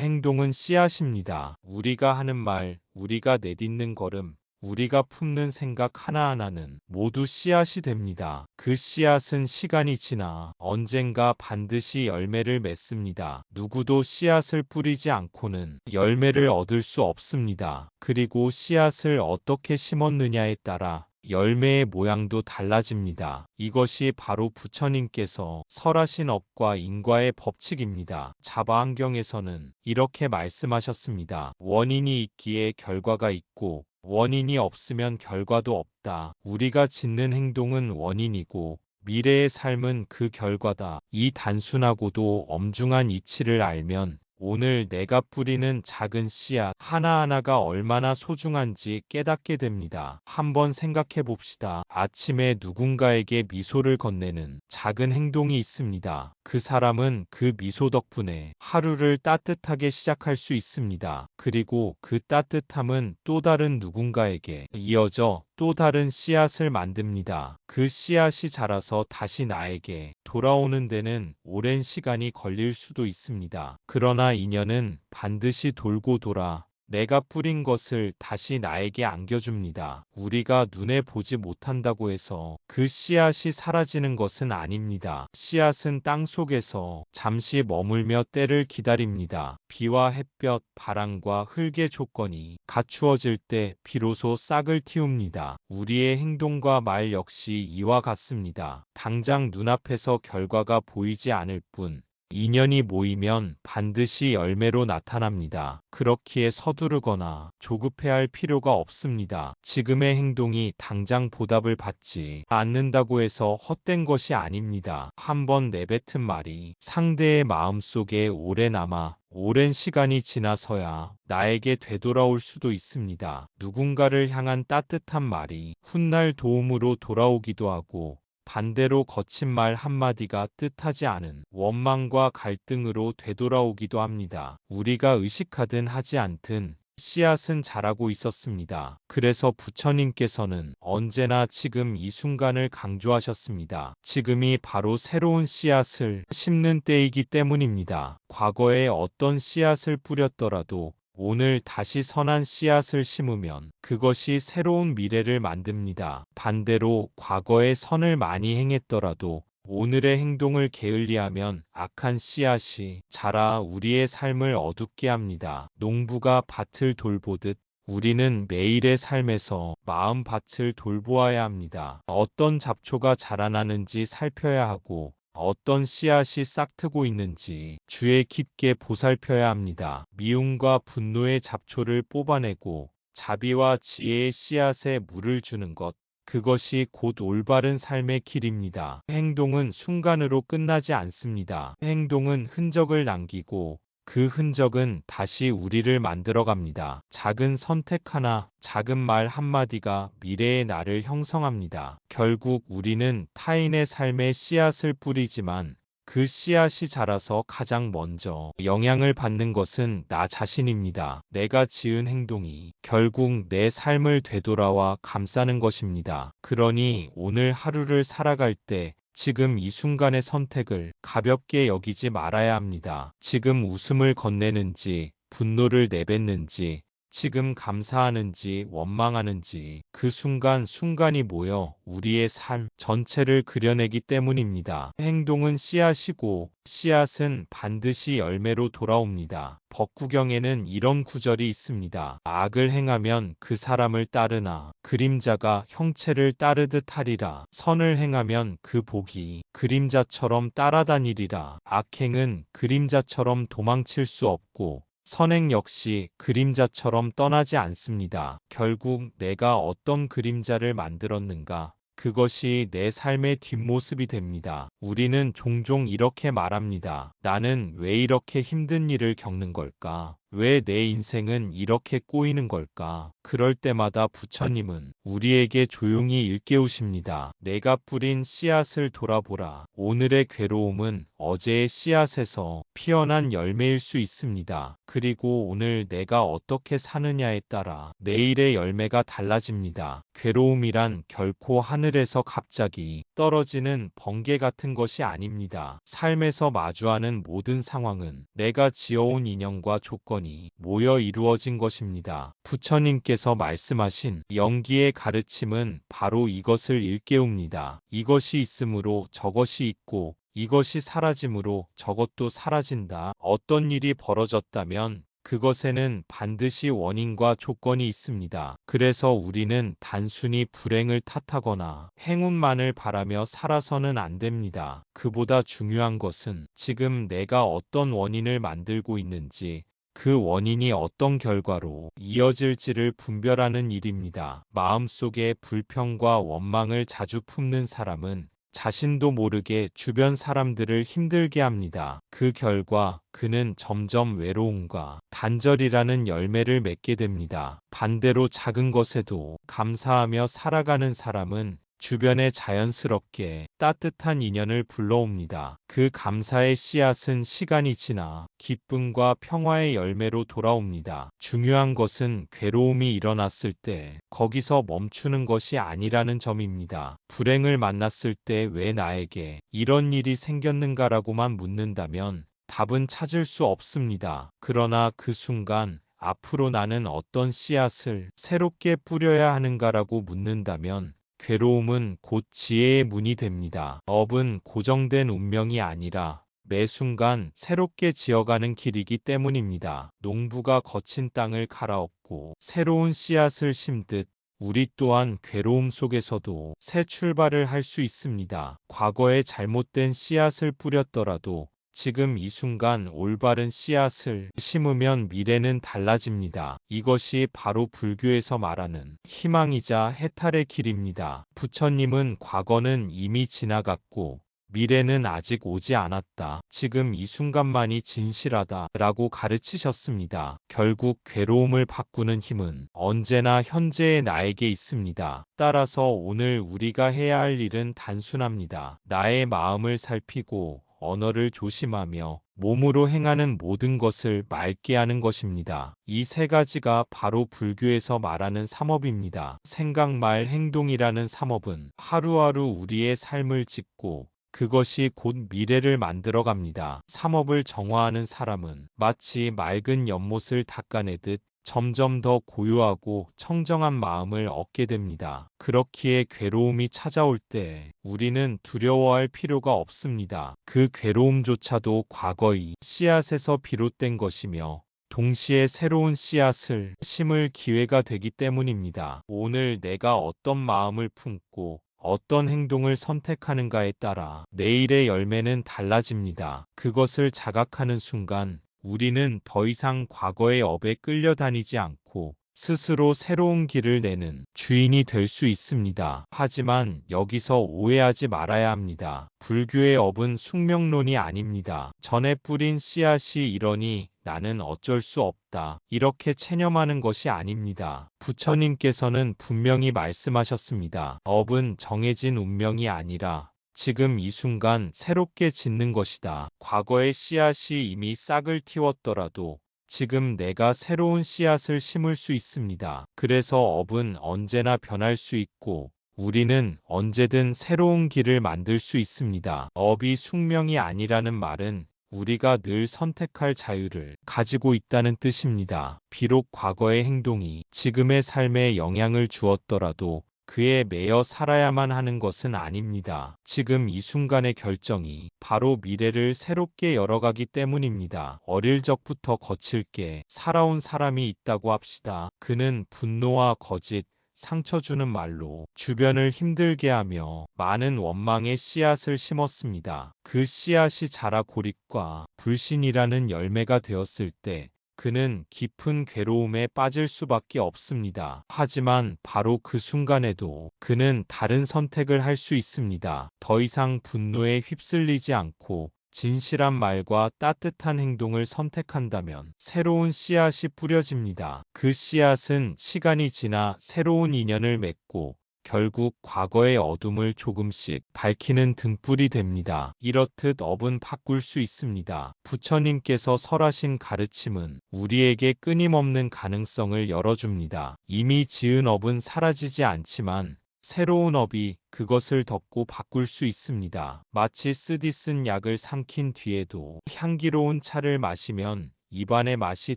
행동은 씨앗입니다. 우리가 하는 말, 우리가 내딛는 걸음, 우리가 품는 생각 하나하나는 모두 씨앗이 됩니다. 그 씨앗은 시간이 지나 언젠가 반드시 열매를 맺습니다. 누구도 씨앗을 뿌리지 않고는 열매를 얻을 수 없습니다. 그리고 씨앗을 어떻게 심었느냐에 따라 열매의 모양도 달라집니다. 이것이 바로 부처님께서 설하신 업과 인과의 법칙입니다. 자바안경에서는 이렇게 말씀하셨습니다. 원인이 있기에 결과가 있고 원인이 없으면 결과도 없다. 우리가 짓는 행동은 원인이고 미래의 삶은 그 결과다. 이 단순하고도 엄중한 이치를 알면 오늘 내가 뿌리는 작은 씨앗 하나하나가 얼마나 소중한지 깨닫게 됩니다. 한번 생각해 봅시다. 아침에 누군가에게 미소를 건네는 작은 행동이 있습니다. 그 사람은 그 미소 덕분에 하루를 따뜻하게 시작할 수 있습니다. 그리고 그 따뜻함은 또 다른 누군가에게 이어져 또 다른 씨앗을 만듭니다. 그 씨앗이 자라서 다시 나에게 돌아오는 데는 오랜 시간이 걸릴 수도 있습니다. 그러나 인연은 반드시 돌고 돌아 내가 뿌린 것을 다시 나에게 안겨줍니다. 우리가 눈에 보지 못한다고 해서 그 씨앗이 사라지는 것은 아닙니다. 씨앗은 땅 속에서 잠시 머물며 때를 기다립니다. 비와 햇볕, 바람과 흙의 조건이 갖추어질 때 비로소 싹을 틔웁니다. 우리의 행동과 말 역시 이와 같습니다. 당장 눈앞에서 결과가 보이지 않을 뿐 인연이 모이면 반드시 열매로 나타납니다. 그렇기에 서두르거나 조급해할 필요가 없습니다. 지금의 행동이 당장 보답을 받지 않는다고 해서 헛된 것이 아닙니다. 한번 내뱉은 말이 상대의 마음속에 오래 남아 오랜 시간이 지나서야 나에게 되돌아올 수도 있습니다. 누군가를 향한 따뜻한 말이 훗날 도움으로 돌아오기도 하고 반대로 거친 말 한마디가 뜻하지 않은 원망과 갈등으로 되돌아오기도 합니다. 우리가 의식하든 하지 않든 씨앗은 자라고 있었습니다. 그래서 부처님께서는 언제나 지금 이 순간을 강조하셨습니다. 지금이 바로 새로운 씨앗을 심는 때이기 때문입니다. 과거에 어떤 씨앗을 뿌렸더라도 오늘 다시 선한 씨앗을 심으면 그것이 새로운 미래를 만듭니다. 반대로 과거에 선을 많이 행했더라도 오늘의 행동을 게을리하면 악한 씨앗이 자라 우리의 삶을 어둡게 합니다. 농부가 밭을 돌보듯 우리는 매일의 삶에서 마음밭을 돌보아야 합니다. 어떤 잡초가 자라나는지 살펴야 하고 어떤 씨앗이 싹트고 있는지 주의 깊게 보살펴야 합니다. 미움과 분노의 잡초를 뽑아내고 자비와 지혜의 씨앗에 물을 주는 것, 그것이 곧 올바른 삶의 길입니다. 행동은 순간으로 끝나지 않습니다. 행동은 흔적을 남기고 그 흔적은 다시 우리를 만들어갑니다. 작은 선택 하나, 작은 말 한마디가 미래의 나를 형성합니다. 결국 우리는 타인의 삶에 씨앗을 뿌리지만 그 씨앗이 자라서 가장 먼저 영향을 받는 것은 나 자신입니다. 내가 지은 행동이 결국 내 삶을 되돌아와 감싸는 것입니다. 그러니 오늘 하루를 살아갈 때 지금 이 순간의 선택을 가볍게 여기지 말아야 합니다. 지금 웃음을 건네는지, 분노를 내뱉는지, 지금 감사하는지, 원망하는지, 그 순간순간이 모여 우리의 삶 전체를 그려내기 때문입니다. 행동은 씨앗이고, 씨앗은 반드시 열매로 돌아옵니다. 법구경에는 이런 구절이 있습니다. 악을 행하면 그 사람을 따르나 그림자가 형체를 따르듯 하리라. 선을 행하면 그 복이 그림자처럼 따라다니리라. 악행은 그림자처럼 도망칠 수 없고 선행 역시 그림자처럼 떠나지 않습니다. 결국 내가 어떤 그림자를 만들었는가? 그것이 내 삶의 뒷모습이 됩니다. 우리는 종종 이렇게 말합니다. 나는 왜 이렇게 힘든 일을 겪는 걸까? 왜 내 인생은 이렇게 꼬이는 걸까? 그럴 때마다 부처님은 우리에게 조용히 일깨우십니다. 내가 뿌린 씨앗을 돌아보라. 오늘의 괴로움은 어제의 씨앗에서 피어난 열매일 수 있습니다. 그리고 오늘 내가 어떻게 사느냐에 따라 내일의 열매가 달라집니다. 괴로움이란 결코 하늘에서 갑자기 떨어지는 번개 같은 것이 아닙니다. 삶에서 마주하는 모든 상황은 내가 지어온 인연과 조건이 모여 이루어진 것입니다. 부처님께서 말씀하신 영기의 가르침은 바로 이것을 일깨웁니다. 이것이 있으므로 저것이 있고 이것이 사라짐으로 저것도 사라진다. 어떤 일이 벌어졌다면 그것에는 반드시 원인과 조건이 있습니다. 그래서 우리는 단순히 불행을 탓하거나 행운만을 바라며 살아서는 안 됩니다. 그보다 중요한 것은 지금 내가 어떤 원인을 만들고 있는지, 그 원인이 어떤 결과로 이어질지를 분별하는 일입니다. 마음속에 불평과 원망을 자주 품는 사람은 자신도 모르게 주변 사람들을 힘들게 합니다. 그 결과 그는 점점 외로움과 단절이라는 열매를 맺게 됩니다. 반대로 작은 것에도 감사하며 살아가는 사람은 주변에 자연스럽게 따뜻한 인연을 불러옵니다. 그 감사의 씨앗은 시간이 지나 기쁨과 평화의 열매로 돌아옵니다. 중요한 것은 괴로움이 일어났을 때 거기서 멈추는 것이 아니라는 점입니다. 불행을 만났을 때 왜 나에게 이런 일이 생겼는가라고만 묻는다면 답은 찾을 수 없습니다. 그러나 그 순간 앞으로 나는 어떤 씨앗을 새롭게 뿌려야 하는가라고 묻는다면 괴로움은 곧 지혜의 문이 됩니다. 업은 고정된 운명이 아니라 매 순간 새롭게 지어가는 길이기 때문입니다. 농부가 거친 땅을 갈아엎고 새로운 씨앗을 심듯 우리 또한 괴로움 속에서도 새 출발을 할 수 있습니다. 과거에 잘못된 씨앗을 뿌렸더라도 지금 이 순간 올바른 씨앗을 심으면 미래는 달라집니다. 이것이 바로 불교에서 말하는 희망이자 해탈의 길입니다. 부처님은 과거는 이미 지나갔고 미래는 아직 오지 않았다. 지금 이 순간만이 진실하다 라고 가르치셨습니다. 결국 괴로움을 바꾸는 힘은 언제나 현재의 나에게 있습니다. 따라서 오늘 우리가 해야 할 일은 단순합니다. 나의 마음을 살피고 언어를 조심하며 몸으로 행하는 모든 것을 맑게 하는 것입니다. 이 세 가지가 바로 불교에서 말하는 삼업입니다. 생각, 말, 행동이라는 삼업은 하루하루 우리의 삶을 짓고 그것이 곧 미래를 만들어갑니다. 삼업을 정화하는 사람은 마치 맑은 연못을 닦아내듯 점점 더 고요하고 청정한 마음을 얻게 됩니다. 그렇기에 괴로움이 찾아올 때 우리는 두려워할 필요가 없습니다. 그 괴로움조차도 과거의 씨앗에서 비롯된 것이며 동시에 새로운 씨앗을 심을 기회가 되기 때문입니다. 오늘 내가 어떤 마음을 품고 어떤 행동을 선택하는가에 따라 내일의 열매는 달라집니다. 그것을 자각하는 순간 우리는 더 이상 과거의 업에 끌려다니지 않고 스스로 새로운 길을 내는 주인이 될 수 있습니다. 하지만 여기서 오해하지 말아야 합니다. 불교의 업은 숙명론이 아닙니다. 전에 뿌린 씨앗이 이러니 나는 어쩔 수 없다. 이렇게 체념하는 것이 아닙니다. 부처님께서는 분명히 말씀하셨습니다. 업은 정해진 운명이 아니라 지금 이 순간 새롭게 짓는 것이다. 과거의 씨앗이 이미 싹을 틔웠더라도 지금 내가 새로운 씨앗을 심을 수 있습니다. 그래서 업은 언제나 변할 수 있고 우리는 언제든 새로운 길을 만들 수 있습니다. 업이 숙명이 아니라는 말은 우리가 늘 선택할 자유를 가지고 있다는 뜻입니다. 비록 과거의 행동이 지금의 삶에 영향을 주었더라도 그에 매여 살아야만 하는 것은 아닙니다. 지금 이 순간의 결정이 바로 미래를 새롭게 열어가기 때문입니다. 어릴 적부터 거칠게 살아온 사람이 있다고 합시다. 그는 분노와 거짓, 상처 주는 말로 주변을 힘들게 하며 많은 원망의 씨앗을 심었습니다. 그 씨앗이 자라 고립과 불신이라는 열매가 되었을 때 그는 깊은 괴로움에 빠질 수밖에 없습니다. 하지만 바로 그 순간에도 그는 다른 선택을 할 수 있습니다. 더 이상 분노에 휩쓸리지 않고 진실한 말과 따뜻한 행동을 선택한다면 새로운 씨앗이 뿌려집니다. 그 씨앗은 시간이 지나 새로운 인연을 맺고 결국 과거의 어둠을 조금씩 밝히는 등불이 됩니다. 이렇듯 업은 바꿀 수 있습니다. 부처님께서 설하신 가르침은 우리에게 끊임없는 가능성을 열어줍니다. 이미 지은 업은 사라지지 않지만 새로운 업이 그것을 덮고 바꿀 수 있습니다. 마치 쓰디 쓴 약을 삼킨 뒤에도 향기로운 차를 마시면 입안의 맛이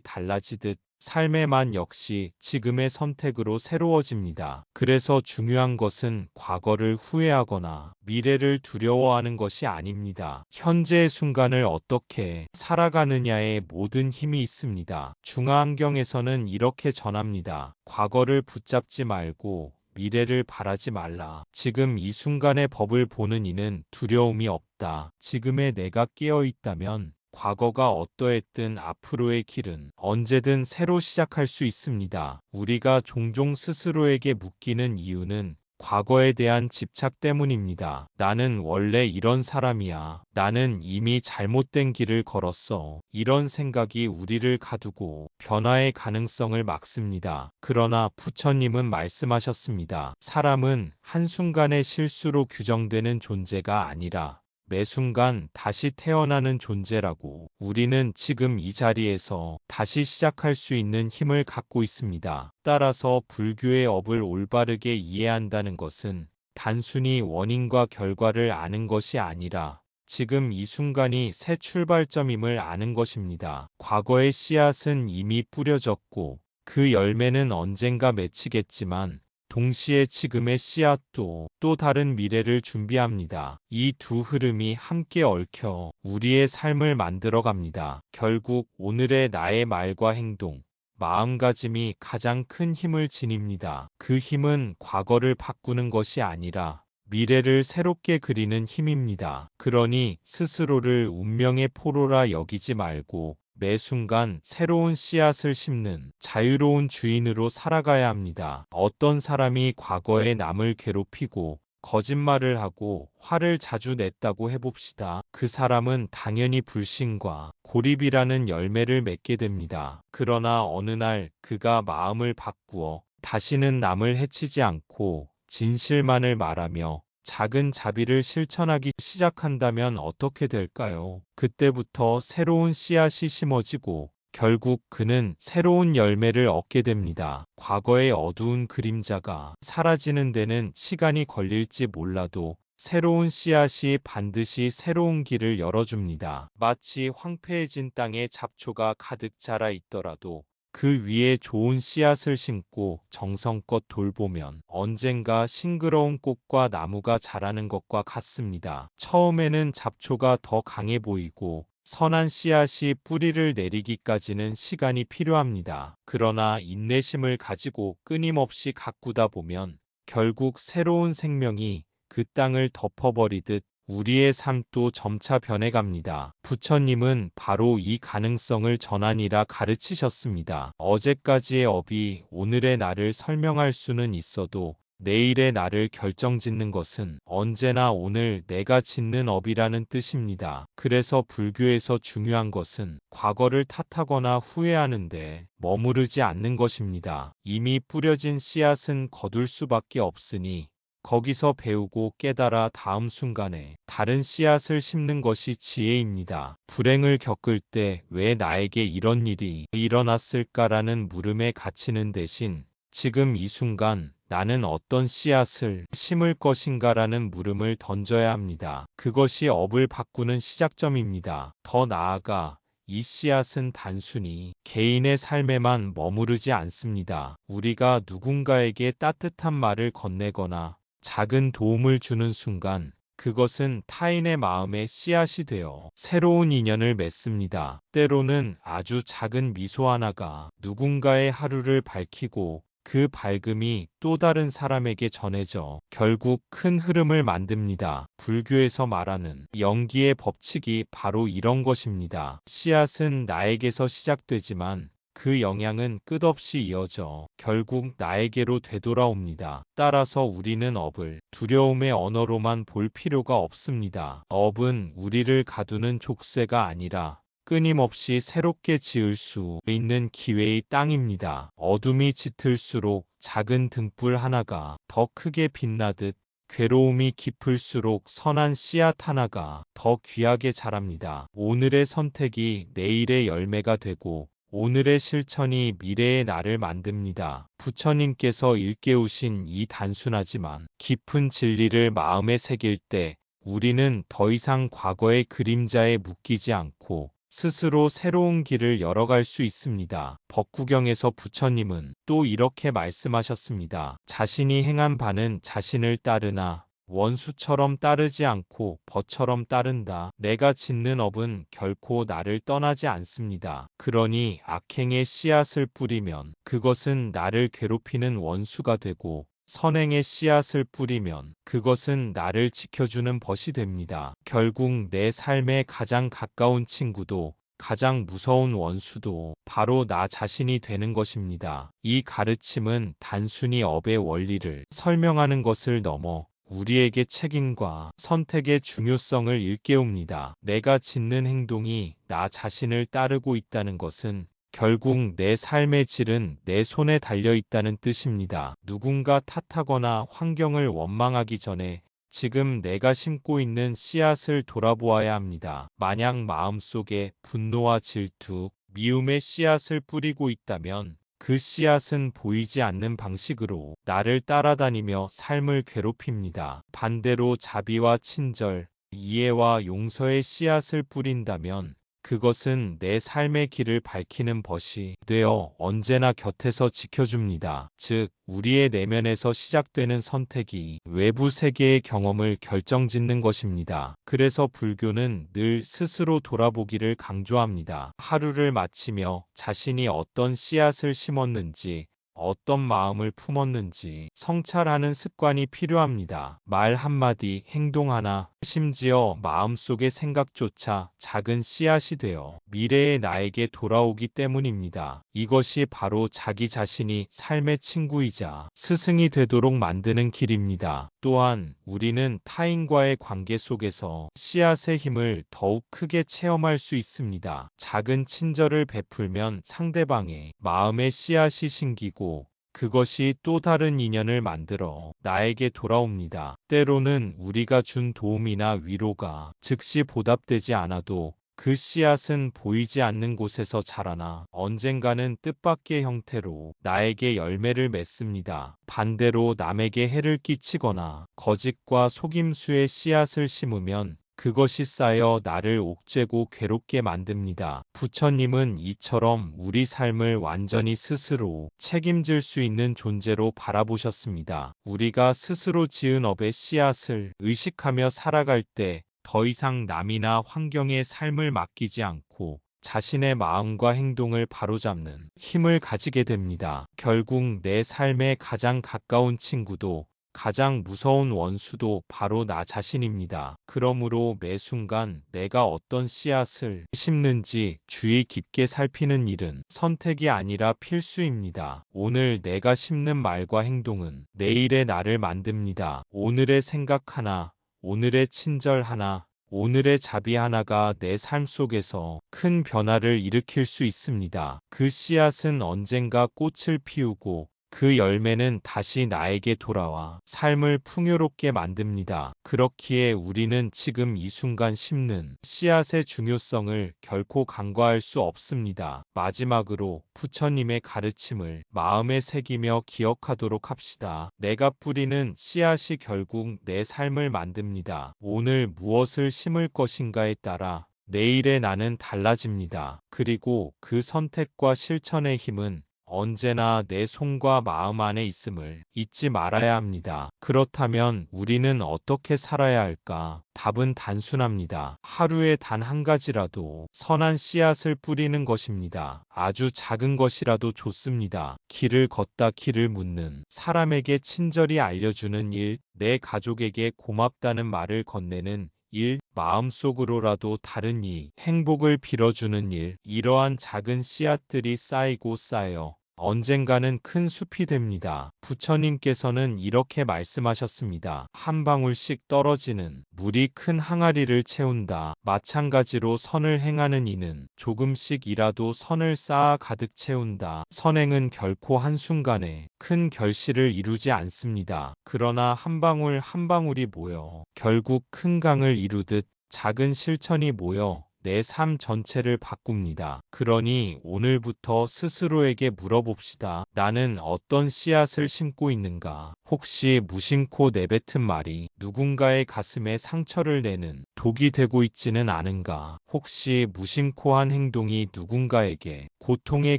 달라지듯 삶의 맛 역시 지금의 선택으로 새로워집니다. 그래서 중요한 것은 과거를 후회하거나 미래를 두려워하는 것이 아닙니다. 현재의 순간을 어떻게 살아가느냐에 모든 힘이 있습니다. 중화안경에서는 이렇게 전합니다. 과거를 붙잡지 말고 미래를 바라지 말라. 지금 이 순간의 법을 보는 이는 두려움이 없다. 지금의 내가 깨어 있다면 과거가 어떠했든 앞으로의 길은 언제든 새로 시작할 수 있습니다. 우리가 종종 스스로에게 묶이는 이유는 과거에 대한 집착 때문입니다. 나는 원래 이런 사람이야. 나는 이미 잘못된 길을 걸었어. 이런 생각이 우리를 가두고 변화의 가능성을 막습니다. 그러나 부처님은 말씀하셨습니다. 사람은 한순간의 실수로 규정되는 존재가 아니라 매 순간 다시 태어나는 존재라고. 우리는 지금 이 자리에서 다시 시작할 수 있는 힘을 갖고 있습니다. 따라서 불교의 업을 올바르게 이해한다는 것은 단순히 원인과 결과를 아는 것이 아니라 지금 이 순간이 새 출발점임을 아는 것입니다. 과거의 씨앗은 이미 뿌려졌고 그 열매는 언젠가 맺히겠지만 동시에 지금의 씨앗도 또 다른 미래를 준비합니다. 이 두 흐름이 함께 얽혀 우리의 삶을 만들어갑니다. 결국 오늘의 나의 말과 행동, 마음가짐이 가장 큰 힘을 지닙니다. 그 힘은 과거를 바꾸는 것이 아니라 미래를 새롭게 그리는 힘입니다. 그러니 스스로를 운명의 포로라 여기지 말고 매 순간 새로운 씨앗을 심는 자유로운 주인으로 살아가야 합니다. 어떤 사람이 과거에 남을 괴롭히고 거짓말을 하고 화를 자주 냈다고 해봅시다. 그 사람은 당연히 불신과 고립이라는 열매를 맺게 됩니다. 그러나 어느 날 그가 마음을 바꾸어 다시는 남을 해치지 않고 진실만을 말하며 작은 자비를 실천하기 시작한다면 어떻게 될까요? 그때부터 새로운 씨앗이 심어지고 결국 그는 새로운 열매를 얻게 됩니다. 과거의 어두운 그림자가 사라지는 데는 시간이 걸릴지 몰라도 새로운 씨앗이 반드시 새로운 길을 열어줍니다. 마치 황폐해진 땅에 잡초가 가득 자라 있더라도 그 위에 좋은 씨앗을 심고 정성껏 돌보면 언젠가 싱그러운 꽃과 나무가 자라는 것과 같습니다. 처음에는 잡초가 더 강해 보이고 선한 씨앗이 뿌리를 내리기까지는 시간이 필요합니다. 그러나 인내심을 가지고 끊임없이 가꾸다 보면 결국 새로운 생명이 그 땅을 덮어버리듯 우리의 삶도 점차 변해갑니다. 부처님은 바로 이 가능성을 전하니라 가르치셨습니다. 어제까지의 업이 오늘의 나를 설명할 수는 있어도 내일의 나를 결정짓는 것은 언제나 오늘 내가 짓는 업이라는 뜻입니다. 그래서 불교에서 중요한 것은 과거를 탓하거나 후회하는데 머무르지 않는 것입니다. 이미 뿌려진 씨앗은 거둘 수밖에 없으니 거기서 배우고 깨달아 다음 순간에 다른 씨앗을 심는 것이 지혜입니다. 불행을 겪을 때 왜 나에게 이런 일이 일어났을까라는 물음에 갇히는 대신 지금 이 순간 나는 어떤 씨앗을 심을 것인가라는 물음을 던져야 합니다. 그것이 업을 바꾸는 시작점입니다. 더 나아가 이 씨앗은 단순히 개인의 삶에만 머무르지 않습니다. 우리가 누군가에게 따뜻한 말을 건네거나 작은 도움을 주는 순간 그것은 타인의 마음에 씨앗이 되어 새로운 인연을 맺습니다. 때로는 아주 작은 미소 하나가 누군가의 하루를 밝히고 그 밝음이 또 다른 사람에게 전해져 결국 큰 흐름을 만듭니다. 불교에서 말하는 연기의 법칙이 바로 이런 것입니다. 씨앗은 나에게서 시작되지만 그 영향은 끝없이 이어져 결국 나에게로 되돌아옵니다. 따라서 우리는 업을 두려움의 언어로만 볼 필요가 없습니다. 업은 우리를 가두는 족쇄가 아니라 끊임없이 새롭게 지을 수 있는 기회의 땅입니다. 어둠이 짙을수록 작은 등불 하나가 더 크게 빛나듯 괴로움이 깊을수록 선한 씨앗 하나가 더 귀하게 자랍니다. 오늘의 선택이 내일의 열매가 되고 오늘의 실천이 미래의 나를 만듭니다. 부처님께서 일깨우신 이 단순하지만 깊은 진리를 마음에 새길 때 우리는 더 이상 과거의 그림자에 묶이지 않고 스스로 새로운 길을 열어갈 수 있습니다. 법구경에서 부처님은 또 이렇게 말씀하셨습니다. 자신이 행한 바는 자신을 따르나 원수처럼 따르지 않고 벗처럼 따른다. 내가 짓는 업은 결코 나를 떠나지 않습니다. 그러니 악행의 씨앗을 뿌리면 그것은 나를 괴롭히는 원수가 되고 선행의 씨앗을 뿌리면 그것은 나를 지켜주는 벗이 됩니다. 결국 내 삶에 가장 가까운 친구도 가장 무서운 원수도 바로 나 자신이 되는 것입니다. 이 가르침은 단순히 업의 원리를 설명하는 것을 넘어 우리에게 책임과 선택의 중요성을 일깨웁니다. 내가 짓는 행동이 나 자신을 따르고 있다는 것은 결국 내 삶의 질은 내 손에 달려 있다는 뜻입니다. 누군가 탓하거나 환경을 원망하기 전에 지금 내가 심고 있는 씨앗을 돌아보아야 합니다. 만약 마음속에 분노와 질투, 미움의 씨앗을 뿌리고 있다면 그 씨앗은 보이지 않는 방식으로 나를 따라다니며 삶을 괴롭힙니다. 반대로 자비와 친절, 이해와 용서의 씨앗을 뿌린다면 그것은 내 삶의 길을 밝히는 벗이 되어 언제나 곁에서 지켜줍니다. 즉, 우리의 내면에서 시작되는 선택이 외부 세계의 경험을 결정짓는 것입니다. 그래서 불교는 늘 스스로 돌아보기를 강조합니다. 하루를 마치며 자신이 어떤 씨앗을 심었는지, 어떤 마음을 품었는지 성찰하는 습관이 필요합니다. 말 한마디, 행동 하나, 심지어 마음속의 생각조차 작은 씨앗이 되어 미래의 나에게 돌아오기 때문입니다. 이것이 바로 자기 자신이 삶의 친구이자 스승이 되도록 만드는 길입니다. 또한 우리는 타인과의 관계 속에서 씨앗의 힘을 더욱 크게 체험할 수 있습니다. 작은 친절을 베풀면 상대방의 마음에 씨앗이 심기고 그것이 또 다른 인연을 만들어 나에게 돌아옵니다. 때로는 우리가 준 도움이나 위로가 즉시 보답되지 않아도 그 씨앗은 보이지 않는 곳에서 자라나 언젠가는 뜻밖의 형태로 나에게 열매를 맺습니다. 반대로 남에게 해를 끼치거나 거짓과 속임수의 씨앗을 심으면 그것이 쌓여 나를 옥죄고 괴롭게 만듭니다. 부처님은 이처럼 우리 삶을 완전히 스스로 책임질 수 있는 존재로 바라보셨습니다. 우리가 스스로 지은 업의 씨앗을 의식하며 살아갈 때 더 이상 남이나 환경의 삶을 맡기지 않고 자신의 마음과 행동을 바로잡는 힘을 가지게 됩니다. 결국 내 삶의 가장 가까운 친구도 가장 무서운 원수도 바로 나 자신입니다. 그러므로 매 순간 내가 어떤 씨앗을 심는지 주의 깊게 살피는 일은 선택이 아니라 필수입니다. 오늘 내가 심는 말과 행동은 내일의 나를 만듭니다. 오늘의 생각 하나, 오늘의 친절 하나, 오늘의 자비 하나가 내 삶 속에서 큰 변화를 일으킬 수 있습니다. 그 씨앗은 언젠가 꽃을 피우고 그 열매는 다시 나에게 돌아와 삶을 풍요롭게 만듭니다. 그렇기에 우리는 지금 이 순간 심는 씨앗의 중요성을 결코 간과할 수 없습니다. 마지막으로 부처님의 가르침을 마음에 새기며 기억하도록 합시다. 내가 뿌리는 씨앗이 결국 내 삶을 만듭니다. 오늘 무엇을 심을 것인가에 따라 내일의 나는 달라집니다. 그리고 그 선택과 실천의 힘은 언제나 내 손과 마음 안에 있음을 잊지 말아야 합니다. 그렇다면 우리는 어떻게 살아야 할까? 답은 단순합니다. 하루에 단 한 가지라도 선한 씨앗을 뿌리는 것입니다. 아주 작은 것이라도 좋습니다. 길을 걷다 길을 묻는 사람에게 친절히 알려주는 일, 내 가족에게 고맙다는 말을 건네는 일, 마음속으로라도 다른 이 행복을 빌어주는 일, 이러한 작은 씨앗들이 쌓이고 쌓여 언젠가는 큰 숲이 됩니다. 부처님께서는 이렇게 말씀하셨습니다. 한 방울씩 떨어지는 물이 큰 항아리를 채운다. 마찬가지로 선을 행하는 이는 조금씩이라도 선을 쌓아 가득 채운다. 선행은 결코 한순간에 큰 결실을 이루지 않습니다. 그러나 한 방울 한 방울이 모여 결국 큰 강을 이루듯 작은 실천이 모여 내 삶 전체를 바꿉니다. 그러니 오늘부터 스스로에게 물어봅시다. 나는 어떤 씨앗을 심고 있는가? 혹시 무심코 내뱉은 말이 누군가의 가슴에 상처를 내는 독이 되고 있지는 않은가? 혹시 무심코 한 행동이 누군가에게 고통의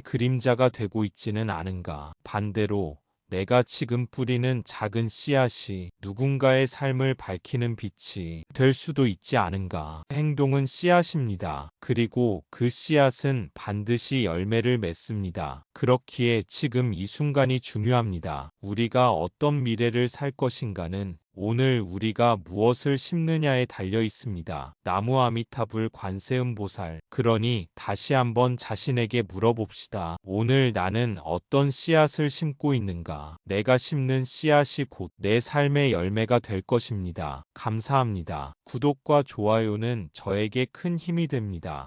그림자가 되고 있지는 않은가? 반대로 내가 지금 뿌리는 작은 씨앗이 누군가의 삶을 밝히는 빛이 될 수도 있지 않은가. 행동은 씨앗입니다. 그리고 그 씨앗은 반드시 열매를 맺습니다. 그렇기에 지금 이 순간이 중요합니다. 우리가 어떤 미래를 살 것인가는 오늘 우리가 무엇을 심느냐에 달려 있습니다. 나무 아미타불 관세음보살. 그러니 다시 한번 자신에게 물어봅시다. 오늘 나는 어떤 씨앗을 심고 있는가? 내가 심는 씨앗이 곧 내 삶의 열매가 될 것입니다. 감사합니다. 구독과 좋아요는 저에게 큰 힘이 됩니다.